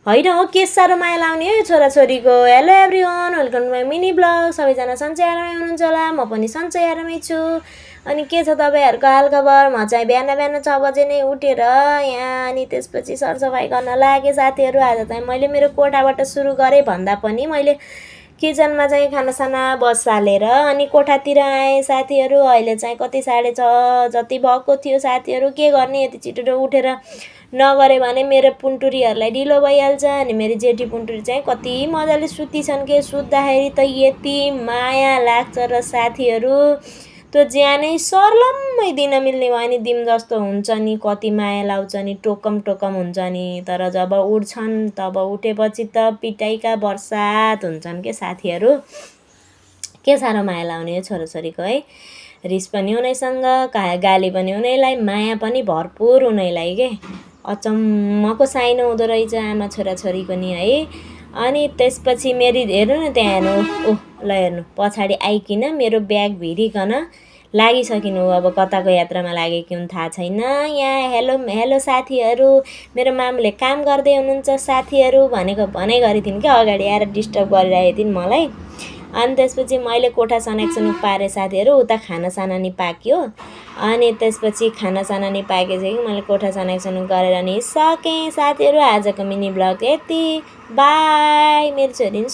होइन हो के साह्रो माया लाउने है छोराछोरीको। Hello everyone, welcome to my mini blog. सबैजना सन्चै आरामै हुनुहुन्छ होला, म पनि सन्चै आरामै छु। अनि के छ तपाईँहरूको हालखबर? म चाहिँ बिहान बिहान 6 बजे नै उठेर यहाँ अनि त्यसपछि सरसफाइ गर्न लागेँ साथीहरू। आज चाहिँ मैले मेरो कोठाबाट सुरु गरेँ भन्दा पनि मैले किचनमा चाहिँ खानासाना बसालेर अनि कोठातिर आएँ साथीहरू। अहिले चाहिँ कति 6:30 जति भएको थियो साथीहरू। के गर्ने, यति छिटो उठेर नगरे भने मेरो पुन्टुरीहरूलाई ढिलो भइहाल्छ। अनि मेरो जेठी पुन्टुरी चाहिँ कति मजाले सुतिछन् के, सुत्दाखेरि त यति माया लाग्छ र साथीहरू त्यो ज्यानै सर्लम्मै दिन मिल्ने भयो नि दिम जस्तो हुन्छ नि, कति माया लाउँछ नि, टोकम टोकम हुन्छ नि। तर जब उठ्छन् तब उठेपछि त पिटाइका बर्सात हुन्छन् के साथीहरू। के साह्रो माया लाउने हो छोराछोरीको है। रिस पनि उनीसँग, गाली पनि उनीलाई, माया पनि भरपुर उनीलाई के। अचम्मको साइनो हुँदो रहेछ आमा छोराछोरीको नि है। अनि त्यसपछि मेरी हेर्नु न त्यहाँ हेर्नु, ओह ल हेर्नु पछाडि आइकिन मेरो ब्याग भिरिकन लागिसकिनु। अब कताको यात्रामा लागेको हुन् थाहा छैन। यहाँ हेलो हेलो साथीहरू, मेरो मामुले काम गर्दै हुनुहुन्छ साथीहरू भनेको भनै गरी थिइन् क्या, अगाडि आएर डिस्टर्ब गरिरहेको थिइन् मलाई। अनि त्यसपछि मैले कोठा सनाक पारेँ साथीहरू। उता खानासाना नि पाक्यो। अनि त्यसपछि खानासाना नि पाकेपछि मैले कोठा सनाक गरेर नि सकेँ साथीहरू। आजको मिनी ब्लग यति, बाई। मेरो छोरी